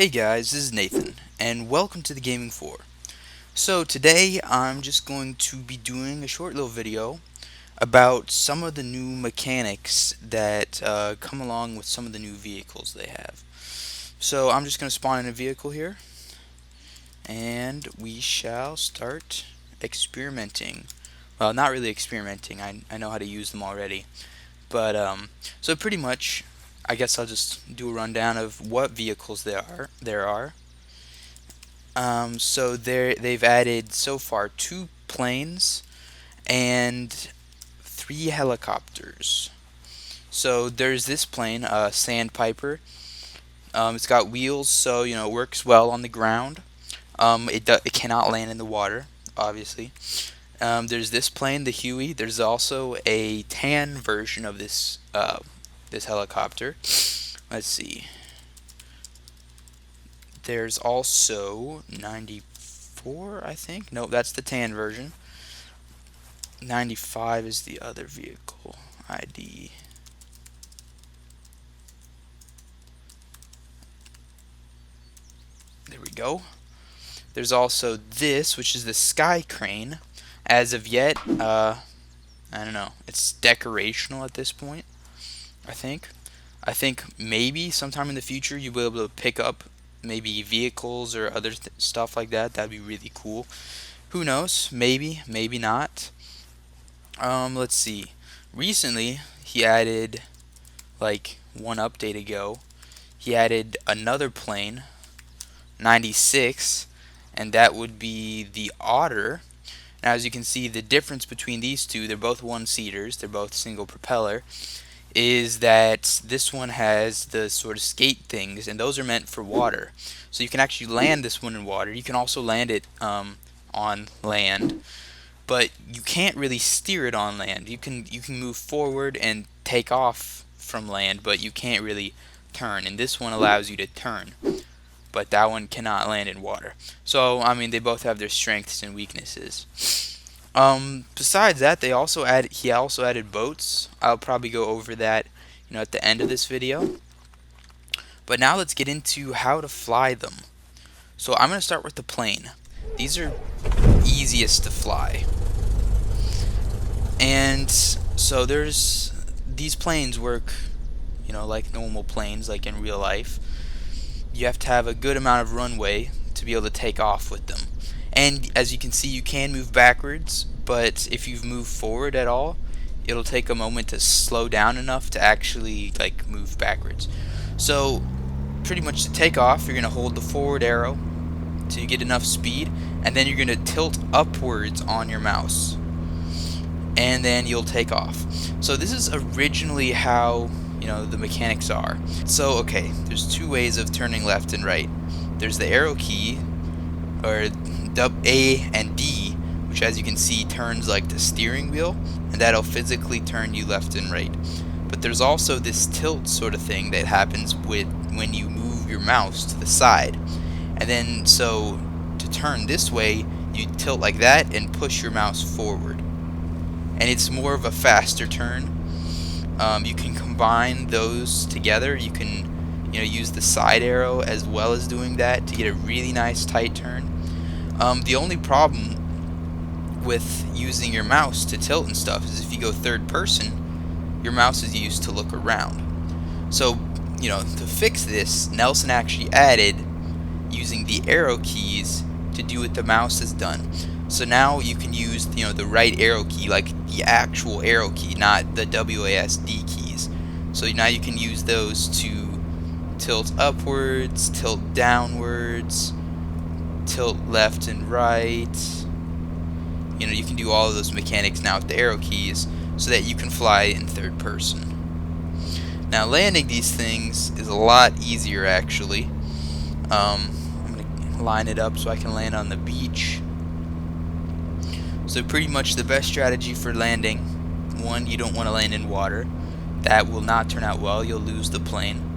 Hey guys, this is Nathan, and welcome to the Gaming 4. So today I'm just going to be doing a short little video about some of the new mechanics that come along with some of the new vehicles they have. So I'm just going to spawn in a vehicle here, and we shall start experimenting. Well, not really experimenting, I know how to use them already. But, so pretty much, I guess I'll just do a rundown of what vehicles there are. So they've added so far 2 planes and 3 helicopters. So there's this plane, Sandpiper. It's got wheels, so it works well on the ground. It cannot land in the water, obviously. There's this plane, the Huey. There's also a tan version of this helicopter. Let's see. There's also 94, I think. No, that's the tan version. 95 is the other vehicle ID. There we go. There's also this, which is the Sky Crane. As of yet, I don't know. It's decorational at this point, I think. I think maybe sometime in the future you'll be able to pick up maybe vehicles or other stuff like that. That'd be really cool. Who knows? Maybe, maybe not. Let's see. Recently, he added, like, one update ago, he added another plane, 96, and that would be the Otter. Now, as you can see, the difference between these two, they're both one-seaters, they're both single propeller, is that this one has the sort of skate things, and those are meant for water. So you can actually land this one in water. You can also land it on land, but you can't really steer it on land. You can move forward and take off from land, but you can't really turn. And this one allows you to turn, but that one cannot land in water. So I mean, they both have their strengths and weaknesses. Besides that, he also added boats. I'll probably go over that, at the end of this video. But now let's get into how to fly them. So I'm going to start with the plane. These are easiest to fly. And so these planes work, like normal planes, like in real life. You have to have a good amount of runway to be able to take off with them. And as you can see, you can move backwards, but if you've moved forward at all, it'll take a moment to slow down enough to actually like move backwards. So pretty much to take off, you're going to hold the forward arrow till you get enough speed, and then you're going to tilt upwards on your mouse, and then you'll take off. So this is originally how the mechanics are. So okay, there's 2 ways of turning left and right. There's the arrow key, or A and D, which as you can see turns like the steering wheel, and that'll physically turn you left and right. But there's also this tilt sort of thing that happens when you move your mouse to the side. And then so to turn this way, you tilt like that and push your mouse forward. And it's more of a faster turn. You can combine those together. You can use the side arrow as well as doing that to get a really nice tight turn. The only problem with using your mouse to tilt and stuff is if you go third person, your mouse is used to look around. So, to fix this, Nelson actually added using the arrow keys to do what the mouse has done. So now you can use, the right arrow key, like the actual arrow key, not the WASD keys. So now you can use those to tilt upwards, tilt downwards, tilt left and right. You can do all of those mechanics now with the arrow keys so that you can fly in third person. Now landing these things is a lot easier actually. I'm going to line it up so I can land on the beach. So pretty much the best strategy for landing, 1, you don't want to land in water. That will not turn out well, you'll lose the plane.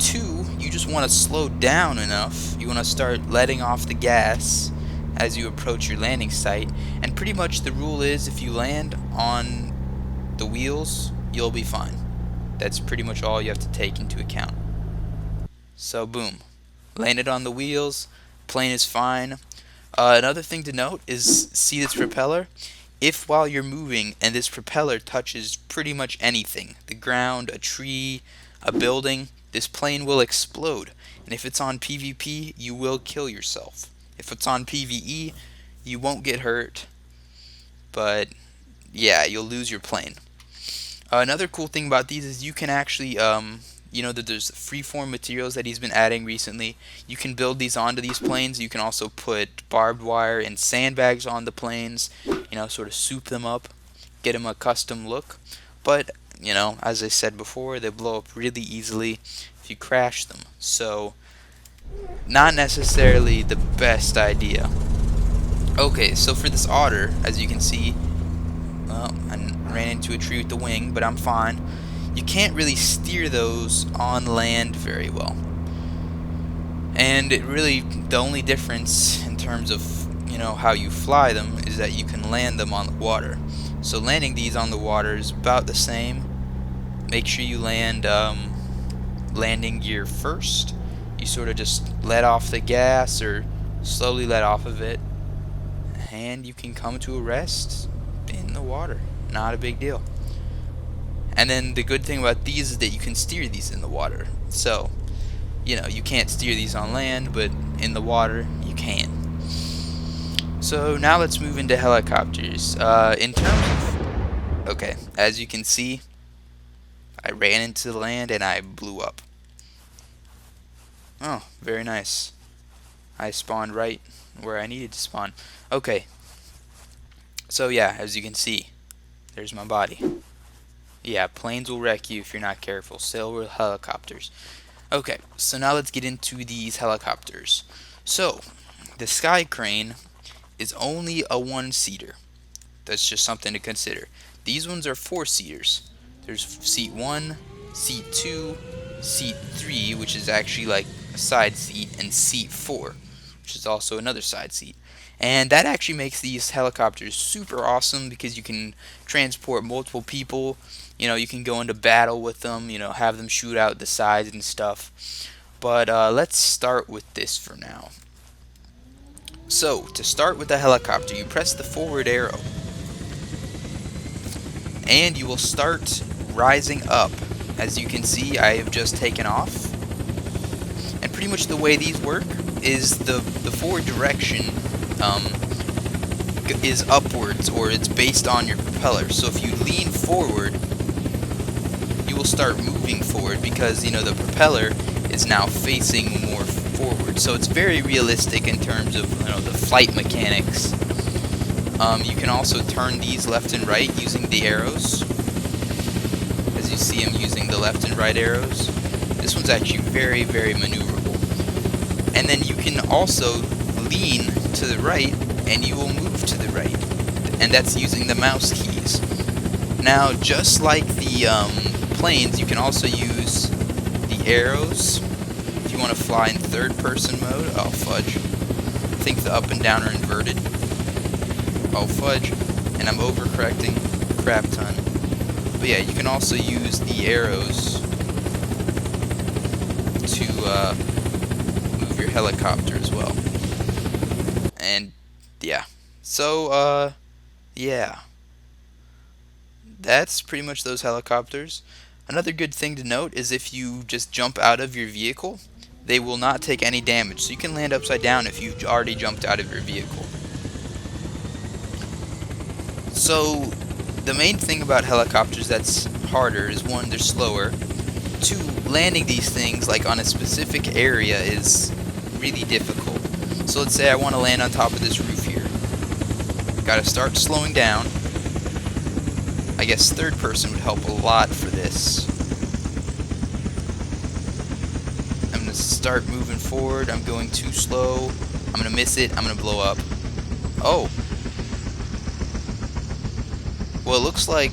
2, you just want to slow down enough. You want to start letting off the gas as you approach your landing site. And pretty much the rule is if you land on the wheels, you'll be fine. That's pretty much all you have to take into account. So boom. Landed on the wheels. Plane is fine. Another thing to note is, see this propeller? If while you're moving and this propeller touches pretty much anything, the ground, a tree, a building, this plane will explode. And if it's on PvP, you will kill yourself. If it's on PvE, you won't get hurt, but yeah, you'll lose your plane. Another cool thing about these is you can actually, that there's freeform materials that he's been adding recently. You can build these onto these planes. You can also put barbed wire and sandbags on the planes, sort of soup them up, get them a custom look. But, as I said before, they blow up really easily if you crash them. So, not necessarily the best idea. Okay, so for this otter, as you can see, well, I ran into a tree with the wing, but I'm fine. You can't really steer those on land very well. And the only difference in terms of, how you fly them is that you can land them on the water. So landing these on the water is about the same. Make sure you land landing gear first. You sort of just let off the gas or slowly let off of it, and you can come to a rest in the water. Not a big deal. And then the good thing about these is that you can steer these in the water. So, you can't steer these on land, but in the water, you can. So now let's move into helicopters. Okay, as you can see, I ran into the land and I blew up. Oh, very nice. I spawned right where I needed to spawn. Okay. So yeah, as you can see, there's my body. Yeah, planes will wreck you if you're not careful. So will helicopters. Okay, so now let's get into these helicopters. So, the Sky Crane is only a one-seater. That's just something to consider. These ones are four-seaters. There's seat 1, seat 2, seat 3, which is actually like a side seat, and seat 4, which is also another side seat. And that actually makes these helicopters super awesome because you can transport multiple people. You can go into battle with them, have them shoot out the sides and stuff. But let's start with this for now. So, to start with the helicopter, you press the forward arrow, and you will start rising up. As you can see, I have just taken off. And pretty much the way these work is the forward direction is upwards, or it's based on your propeller. So if you lean forward, you will start moving forward because, the propeller is now facing more forward. So it's very realistic in terms of, the flight mechanics. You can also turn these left and right using the arrows. As you see, I'm using the left and right arrows. This one's actually very, very maneuverable. And then you can also lean to the right, and you will move to the right. And that's using the mouse keys. Now, just like the planes, you can also use the arrows if you want to fly in third person mode. Oh fudge. I think the up and down are inverted. Oh fudge. And I'm overcorrecting crap ton. But yeah, you can also use the arrows to move your helicopter as well. And yeah. So yeah. That's pretty much those helicopters. Another good thing to note is if you just jump out of your vehicle, they will not take any damage. So you can land upside down if you've already jumped out of your vehicle. So the main thing about helicopters that's harder is, one, they're slower. Two, landing these things like on a specific area is really difficult. So let's say I want to land on top of this roof here. Gotta start slowing down. I guess third person would help a lot for this. I'm going to start moving forward. I'm going too slow. I'm going to miss it. I'm going to blow up. Oh. Well, it looks like,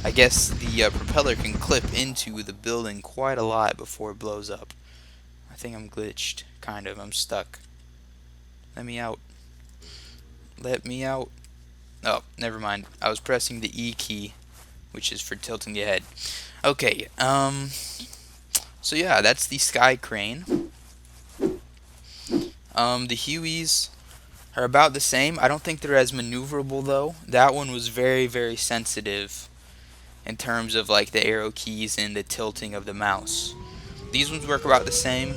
I guess the propeller can clip into the building quite a lot before it blows up. I think I'm glitched. Kind of. I'm stuck. Let me out. Let me out. Oh, never mind. I was pressing the E key, which is for tilting the head. Okay, so yeah, that's the Sky Crane. The Hueys are about the same. I don't think they're as maneuverable though. That one was very, very sensitive in terms of like the arrow keys and the tilting of the mouse. These ones work about the same.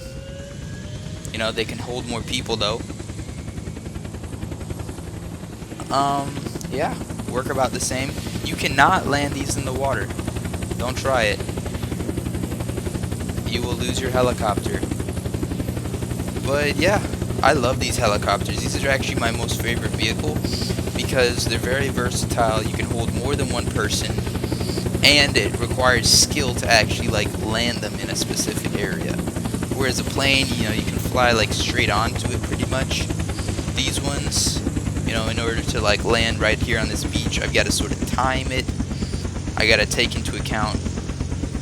You know, they can hold more people though. Yeah, work about the same. You cannot land these in the water. Don't try it. You will lose your helicopter. But yeah, I love these helicopters. These are actually my most favorite vehicle because they're very versatile. You can hold more than one person, and it requires skill to actually like land them in a specific area. Whereas a plane, you know, you can fly like straight onto it pretty much. These ones, you know, in order to like land right here on this beach, I've got to sort of time it. I got to take into account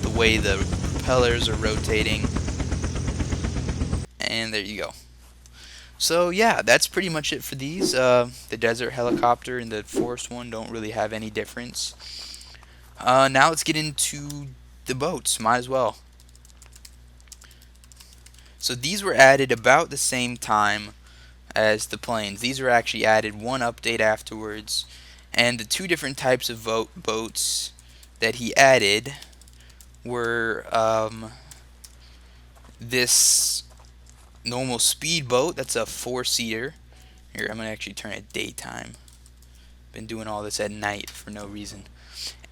the way the propellers are rotating. And there you go. So yeah, that's pretty much it for these. The desert helicopter and the forest one don't really have any difference. Now let's get into the boats. Might as well. So these were added about the same time as the planes. These were actually added one update afterwards. And the two different types of boats that he added were this normal speedboat. That's a 4-seater. Here, I'm going to actually turn it daytime. Been doing all this at night for no reason.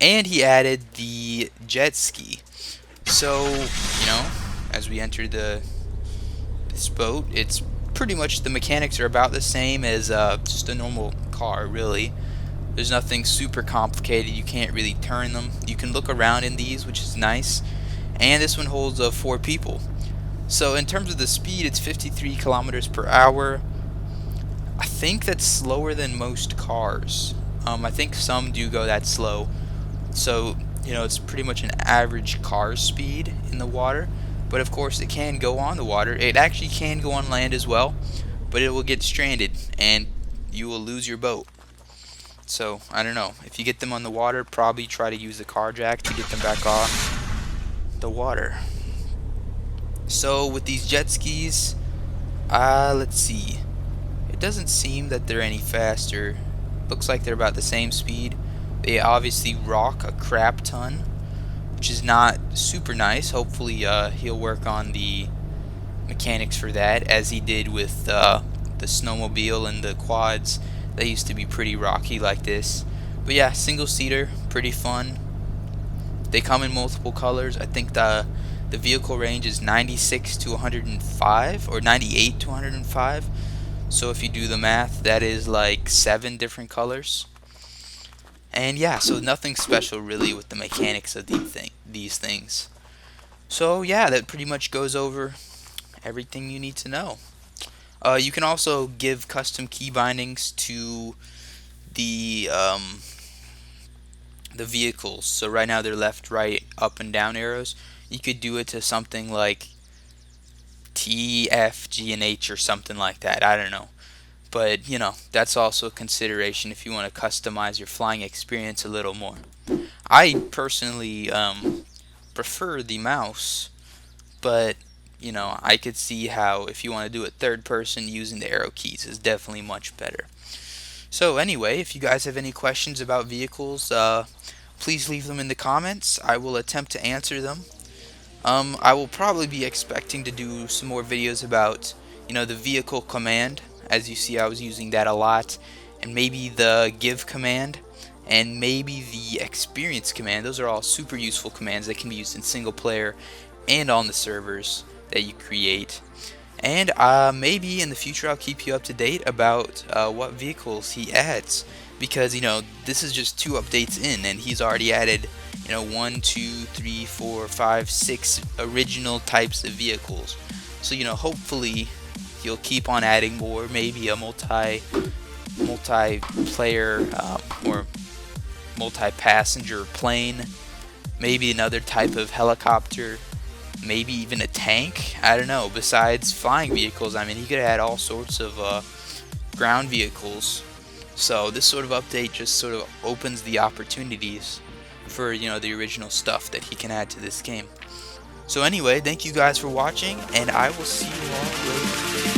And he added the jet ski. So, you know, as we enter this boat, it's pretty much the mechanics are about the same as just a normal car, really. There's nothing super complicated. You can't really turn them. You can look around in these, which is nice. And this one holds 4 people. So in terms of the speed, it's 53 kilometers per hour. I think that's slower than most cars. I think some do go that slow. So, you know, it's pretty much an average car speed in the water. But of course, it can go on the water. It actually can go on land as well. But it will get stranded and you will lose your boat. So, I don't know. If you get them on the water, probably try to use the car jack to get them back off the water. So, with these jet skis, let's see. It doesn't seem that they're any faster. Looks like they're about the same speed. They obviously rock a crap ton, which is not super nice. Hopefully he'll work on the mechanics for that, as he did with the snowmobile and the quads. They used to be pretty rocky like this. But yeah, single seater, pretty fun. They come in multiple colors. I think the vehicle range is 96 to 105 or 98 to 105. So if you do the math, that is like 7 different colors. And yeah, so nothing special really with the mechanics of these things. So yeah, that pretty much goes over everything you need to know. You can also give custom key bindings to the vehicles. So right now they're left, right, up, and down arrows. You could do it to something like T, F, G, and H or something like that. I don't know. But, you know, that's also a consideration if you want to customize your flying experience a little more. I personally prefer the mouse, but, you know, I could see how if you want to do it third person, using the arrow keys is definitely much better. So anyway, if you guys have any questions about vehicles, please leave them in the comments. I will attempt to answer them. I will probably be expecting to do some more videos about, you know, the vehicle command. As you see, I was using that a lot. And maybe the give command. And maybe the experience command. Those are all super useful commands that can be used in single player and on the servers that you create. And maybe in the future I'll keep you up to date about what vehicles he adds. Because, you know, this is just 2 updates in, and he's already added, you know, 1, 2, 3, 4, 5, 6 original types of vehicles. So, you know, hopefully he'll keep on adding more, maybe a multiplayer or multi-passenger plane, maybe another type of helicopter, maybe even a tank. I don't know. Besides flying vehicles, I mean, he could add all sorts of ground vehicles. So this sort of update just sort of opens the opportunities for, you know, the original stuff that he can add to this game. So anyway, thank you guys for watching, and I will see you all later.